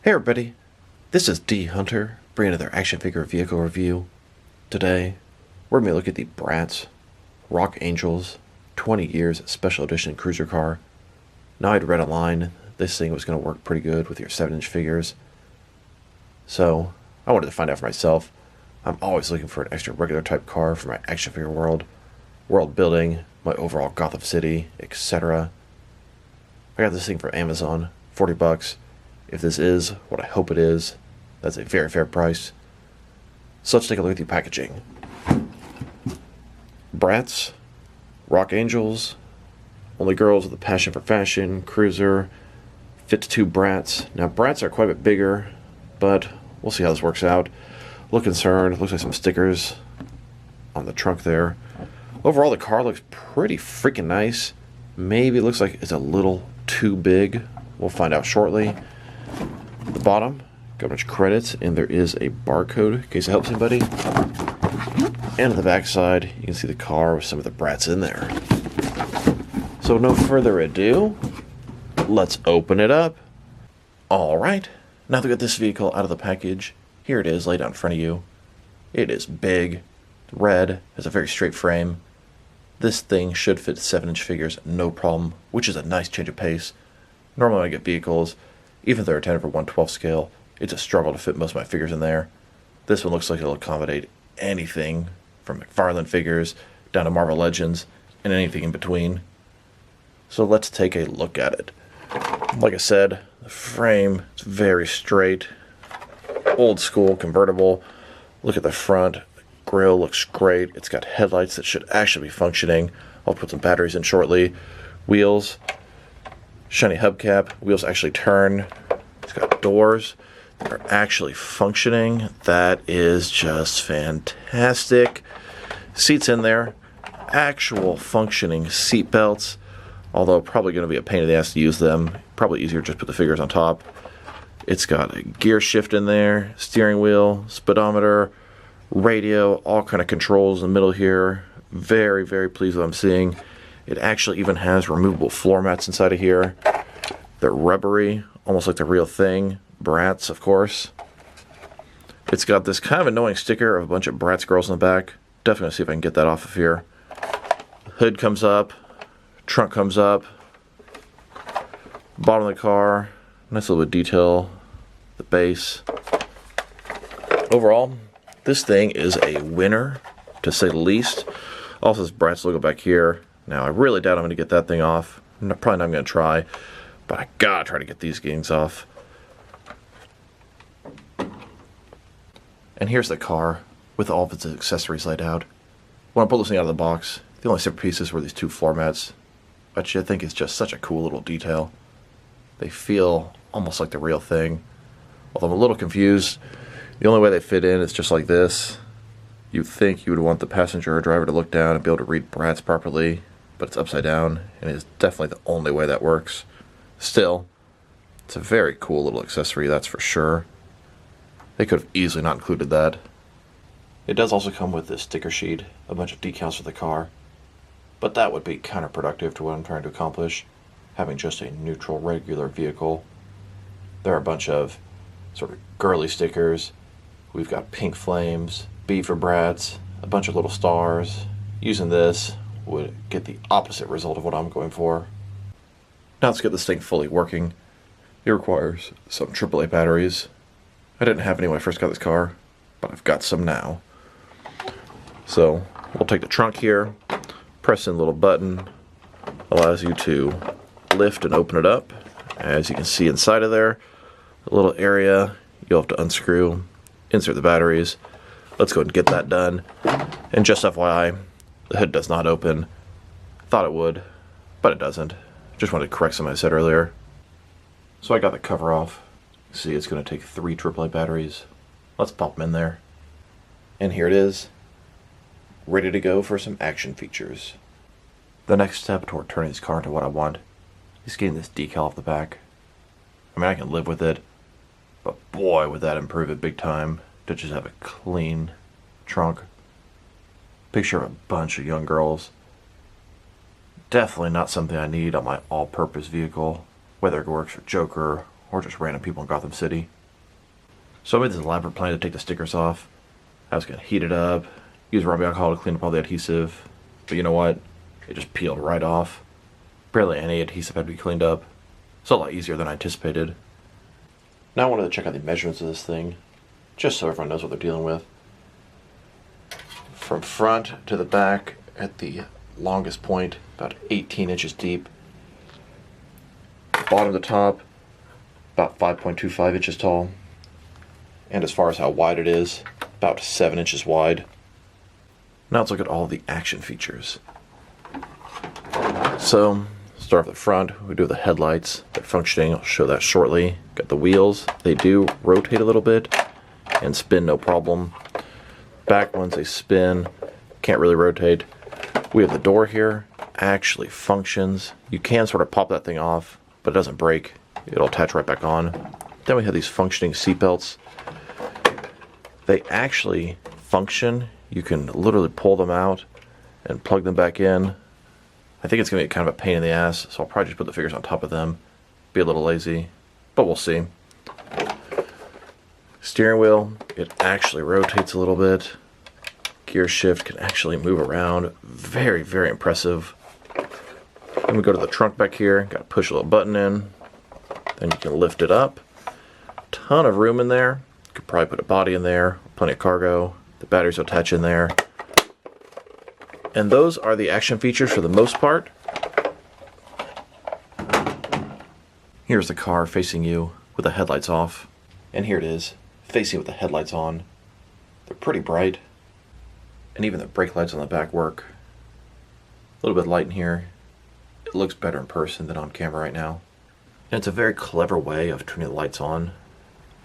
Hey everybody, this is D Hunter, bringing another action figure vehicle review. Today, we're going to look at the Bratz Rock Angels 20 Years Special Edition Cruiser car. Now I'd read online this thing was going to work pretty good with your 7-inch figures. So, I wanted to find out for myself. I'm always looking for an extra regular type car for my action figure world building, my overall Gotham City, etc. I got this thing from Amazon, 40 bucks. If this is what I hope it is, that's a very fair price. So let's take a look at the packaging. Bratz, Rock Angels, Only Girls with a Passion for Fashion, Cruiser, Fit to 2 Bratz. Now Bratz are quite a bit bigger, but we'll see how this works out. Look concerned, looks like some stickers on the trunk there. Overall the car looks pretty freaking nice. Maybe it looks like it's a little too big. We'll find out shortly. The bottom, got a bunch of credits, and there is a barcode in case it helps anybody. And on the back side, you can see the car with some of the Bratz in there. So no further ado, let's open it up. Alright, now that we got this vehicle out of the package, here it is laid out in front of you. It is big, red, has a very straight frame. This thing should fit 7-inch figures, no problem, which is a nice change of pace. Normally when I get vehicles, even if they're intended for 1/12 scale, it's a struggle to fit most of my figures in there. This one looks like it'll accommodate anything from McFarlane figures down to Marvel Legends and anything in between. So let's take a look at it. Like I said, the frame is very straight, old school convertible. Look at the front, the grille looks great. It's got headlights that should actually be functioning. I'll put some batteries in shortly. Wheels, shiny hubcap, wheels actually turn. It's got doors that are actually functioning. That is just fantastic. Seats in there, actual functioning seat belts, although probably going to be a pain in the ass to use them. Probably easier to just put the figures on top. It's got a gear shift in there, steering wheel, speedometer, radio, all kind of controls in the middle here. Very, very pleased with what I'm seeing. It actually even has removable floor mats inside of here. They're rubbery, almost like the real thing. Bratz, of course. It's got this kind of annoying sticker of a bunch of Bratz girls in the back. Definitely gonna see if I can get that off of here. Hood comes up, trunk comes up, bottom of the car, nice little bit of detail, the base. Overall, this thing is a winner, to say the least. Also, this Bratz logo back here. Now, I really doubt I'm going to get that thing off. Probably not going to try, but I gotta try to get these things off. And here's the car with all of its accessories laid out. When I pulled this thing out of the box, the only separate pieces were these 2 floor mats, which I think is just such a cool little detail. They feel almost like the real thing. Although I'm a little confused, the only way they fit in is just like this. You'd think you would want the passenger or driver to look down and be able to read Bratz properly, but it's upside down, and it is definitely the only way that works. Still, it's a very cool little accessory, that's for sure. They could have easily not included that. It does also come with this sticker sheet, a bunch of decals for the car, but that would be counterproductive to what I'm trying to accomplish, having just a neutral, regular vehicle. There are a bunch of sort of girly stickers. We've got pink flames, B for Bratz, a bunch of little stars. Using this would get the opposite result of what I'm going for. Now let's get this thing fully working. It requires some AAA batteries. I didn't have any when I first got this car, but I've got some now. So we'll take the trunk here, press in a little button, allows you to lift and open it up. As you can see inside of there, a little area you'll have to unscrew, insert the batteries. Let's go ahead and get that done. And just FYI, the hood does not open. Thought it would, but it doesn't. Just wanted to correct something I said earlier. So I got the cover off. See, it's going to take 3 AAA batteries. Let's pop them in there. And here it is, ready to go for some action features. The next step toward turning this car into what I want is getting this decal off the back. I mean, I can live with it, but boy, would that improve it big time to just have a clean trunk. Picture of a bunch of young girls. Definitely not something I need on my all-purpose vehicle, whether it works for Joker or just random people in Gotham City. So I made this elaborate plan to take the stickers off. I was going to heat it up, use rubbing alcohol to clean up all the adhesive. But you know what? It just peeled right off. Barely any adhesive had to be cleaned up. It's a lot easier than I anticipated. Now I wanted to check out the measurements of this thing, just so everyone knows what they're dealing with. From front to the back at the longest point, about 18 inches deep. Bottom to top, about 5.25 inches tall. And as far as how wide it is, about 7 inches wide. Now let's look at all the action features. So, start with the front, we do the headlights. They're functioning, I'll show that shortly. Got the wheels, they do rotate a little bit and spin no problem. Back ones, they spin, can't really rotate. We have the door here, actually functions. You can sort of pop that thing off, but it doesn't break. It'll attach right back on. Then we have these functioning seat belts. They actually function. You can literally pull them out and plug them back in. I think it's going to be kind of a pain in the ass, so I'll probably just put the figures on top of them. Be a little lazy, but we'll see. Steering wheel, it actually rotates a little bit. Gear shift can actually move around. Very, very impressive. Then we go to the trunk back here. Got to push a little button in. Then you can lift it up. Ton of room in there. Could probably put a body in there. Plenty of cargo. The batteries will attach in there. And those are the action features for the most part. Here's the car facing you with the headlights off. And here it is, facing with the headlights on. They're pretty bright. And even the brake lights on the back work. A little bit light in here. It looks better in person than on camera right now. And it's a very clever way of turning the lights on.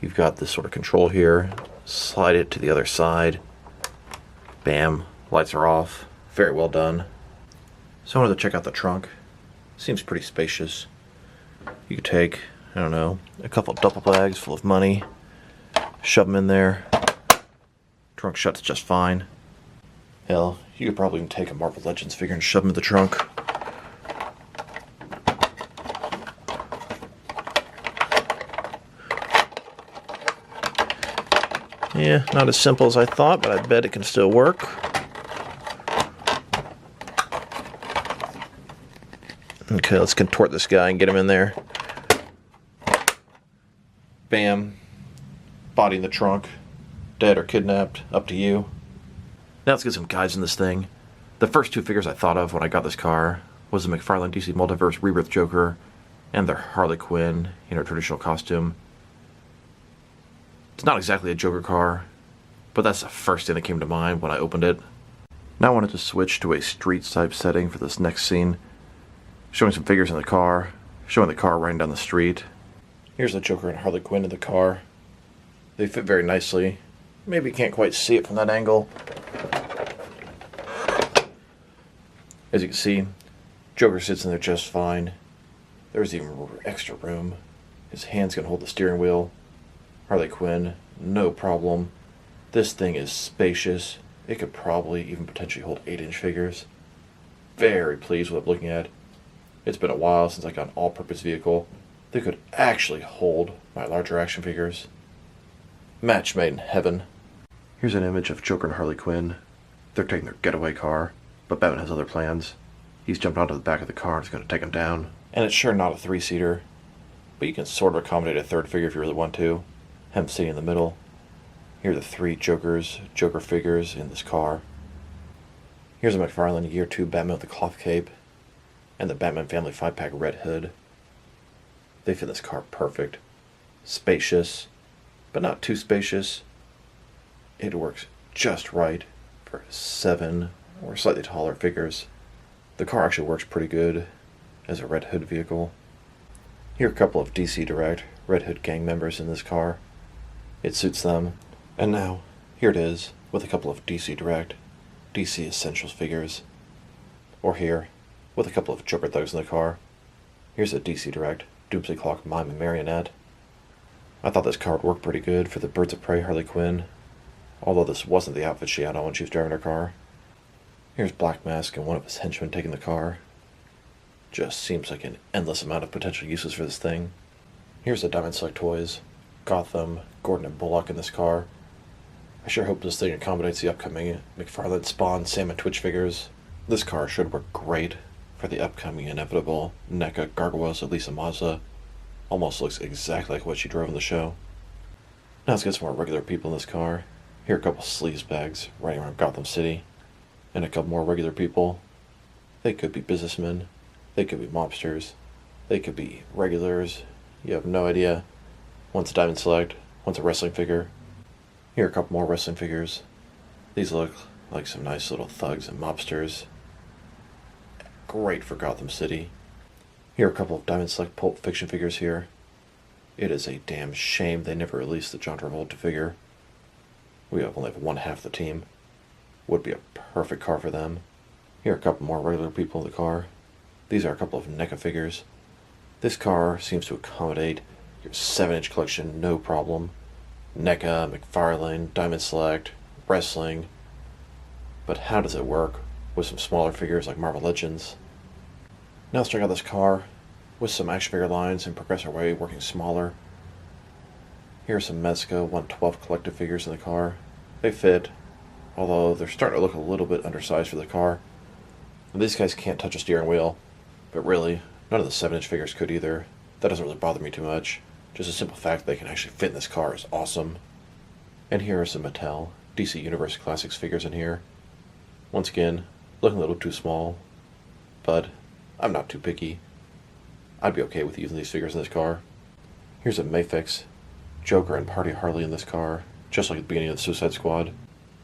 You've got this sort of control here. Slide it to the other side. Bam, lights are off. Very well done. So I wanted to check out the trunk. Seems pretty spacious. You could take, I don't know, a couple of duffel bags full of money. Shove them in there. Trunk shuts just fine. Hell, you could probably even take a Marvel Legends figure and shove them in the trunk. Yeah, not as simple as I thought, but I bet it can still work. Okay, let's contort this guy and get him in there. Bam. Body in the trunk. Dead or kidnapped, up to you. Now let's get some guys in this thing. The first two figures I thought of when I got this car was the McFarlane DC Multiverse Rebirth Joker and their Harley Quinn in her traditional costume. It's not exactly a Joker car, but that's the first thing that came to mind when I opened it. Now I wanted to switch to a street type setting for this next scene. Showing some figures in the car, showing the car riding down the street. Here's the Joker and Harley Quinn in the car. They fit very nicely. Maybe you can't quite see it from that angle. As you can see, Joker sits in there just fine. There's even extra room. His hands can hold the steering wheel. Harley Quinn, no problem. This thing is spacious. It could probably even potentially hold 8-inch figures. Very pleased with what I'm looking at. It's been a while since I got an all-purpose vehicle that could actually hold my larger action figures. Match made in heaven. Here's an image of Joker and Harley Quinn. They're taking their getaway car, but Batman has other plans. He's jumped onto the back of the car and is going to take him down. And it's sure not a 3-seater, but you can sort of accommodate a third figure if you really want to. Him sitting in the middle. Here are the 3 Joker figures in this car. Here's a McFarlane Year 2 Batman with the cloth cape and the Batman Family 5-pack red hood. They fit this car perfect. Spacious, but not too spacious. It works just right for 7 or slightly taller figures. The car actually works pretty good as a Red Hood vehicle. Here are a couple of DC Direct Red Hood gang members in this car. It suits them. And now, here it is with a couple of DC Direct DC Essentials figures. Or here, with a couple of Joker thugs in the car. Here's a DC Direct Doomsday Clock Mime and Marionette. I thought this car would work pretty good for the Birds of Prey Harley Quinn, although this wasn't the outfit she had on when she was driving her car. Here's Black Mask and one of his henchmen taking the car. Just seems like an endless amount of potential uses for this thing. Here's the Diamond Select Toys Gotham, Gordon, and Bullock in this car. I sure hope this thing accommodates the upcoming McFarlane Spawn Sam and Twitch figures. This car should work great for the upcoming inevitable Neca Gargoyles Elisa Mazza. Almost looks exactly like what she drove in the show. Now let's get some more regular people in this car. Here are a couple sleaze bags riding around Gotham City. And a couple more regular people. They could be businessmen. They could be mobsters. They could be regulars. You have no idea. One's a Diamond Select. One's a wrestling figure. Here are a couple more wrestling figures. These look like some nice little thugs and mobsters. Great for Gotham City. Here are a couple of Diamond Select Pulp Fiction figures here. It is a damn shame they never released the John Travolta figure. We only have one half the team. Would be a perfect car for them. Here are a couple more regular people in the car. These are a couple of NECA figures. This car seems to accommodate your 7-inch collection no problem. NECA, McFarlane, Diamond Select, wrestling. But how does it work with some smaller figures like Marvel Legends? Now let's check out this car with some action figure lines and progress our way working smaller. Here are some Mezco 112 collective figures in the car. They fit, although they're starting to look a little bit undersized for the car. And these guys can't touch a steering wheel, but really, none of the 7-inch figures could either. That doesn't really bother me too much. Just the simple fact that they can actually fit in this car is awesome. And here are some Mattel DC Universe Classics figures in here. Once again, looking a little too small, but I'm not too picky. I'd be okay with using these figures in this car. Here's a Mafex Joker and Party Harley in this car, just like at the beginning of the Suicide Squad.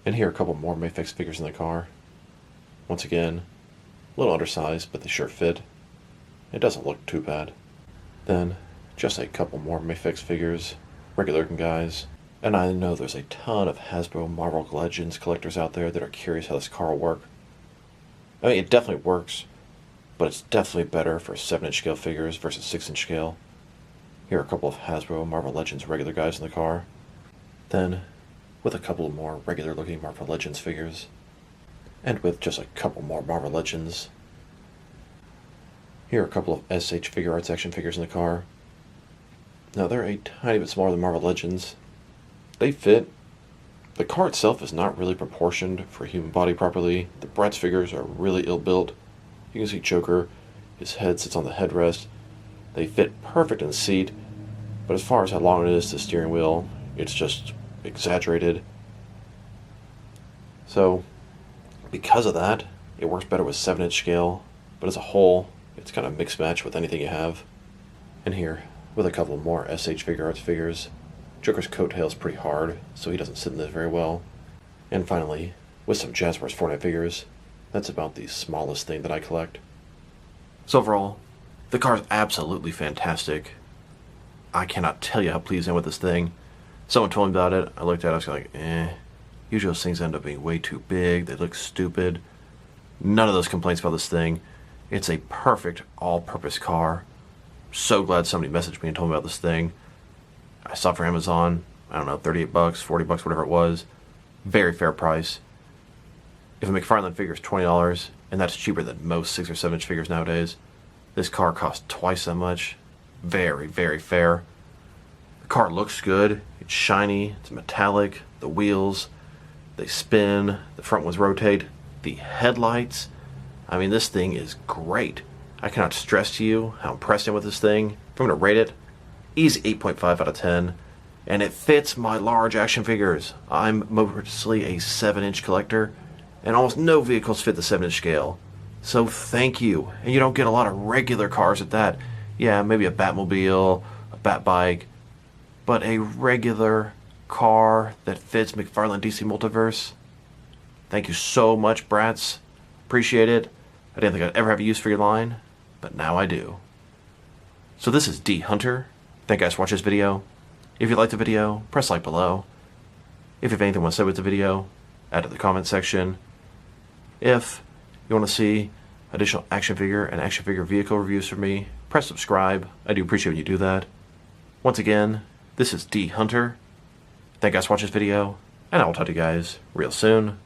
And here are a couple more Mafex figures in the car. Once again, a little undersized, but they sure fit. It doesn't look too bad. Then, just a couple more Mafex figures, regular looking guys. And I know there's a ton of Hasbro Marvel Legends collectors out there that are curious how this car will work. I mean, it definitely works, but it's definitely better for 7-inch scale figures versus 6-inch scale. Here are a couple of Hasbro Marvel Legends regular guys in the car. Then, with a couple more regular looking Marvel Legends figures. And with just a couple more Marvel Legends. Here are a couple of SH Figuarts action figures in the car. Now they're a tiny bit smaller than Marvel Legends. They fit. The car itself is not really proportioned for a human body properly. The Bratz figures are really ill built. You can see Joker, his head sits on the headrest. They fit perfect in the seat, but as far as how long it is to the steering wheel, it's just exaggerated. So, because of that, it works better with 7-inch scale, but as a whole, it's kind of mixed match with anything you have. And here, with a couple more SH Figuarts figures, Joker's coattail's pretty hard, so he doesn't sit in this very well. And finally, with some Jazzwares Fortnite figures, that's about the smallest thing that I collect. So overall, the car's absolutely fantastic. I cannot tell you how pleased I am with this thing. Someone told me about it, I looked at it, I was like, usually those things end up being way too big, they look stupid. None of those complaints about this thing. It's a perfect all-purpose car. So glad somebody messaged me and told me about this thing. I saw it for Amazon, I don't know, 38 bucks, 40 bucks, whatever it was. Very fair price. If a McFarlane figure is $20, and that's cheaper than most 6 or 7-inch figures nowadays, this car costs twice that much. Very, very fair. The car looks good. It's shiny. It's metallic. The wheels, they spin. The front ones rotate. The headlights. I mean, this thing is great. I cannot stress to you how impressed I am with this thing. If I'm going to rate it, easy 8.5 out of 10. And it fits my large action figures. I'm mostly a 7-inch collector, and almost no vehicles fit the 7-inch scale. So thank you. And you don't get a lot of regular cars at that. Yeah, maybe a Batmobile, a Batbike, but a regular car that fits McFarlane DC Multiverse. Thank you so much, Bratz. Appreciate it. I didn't think I'd ever have a use for your line, but now I do. So this is D Hunter. Thank you guys for watching this video. If you liked the video, press like below. If you have anything you want to say with the video, add to the comment section. If you want to see additional action figure and action figure vehicle reviews from me, press subscribe. I do appreciate when you do that. Once again, this is D Hunter. Thank you guys for watching this video, and I will talk to you guys real soon.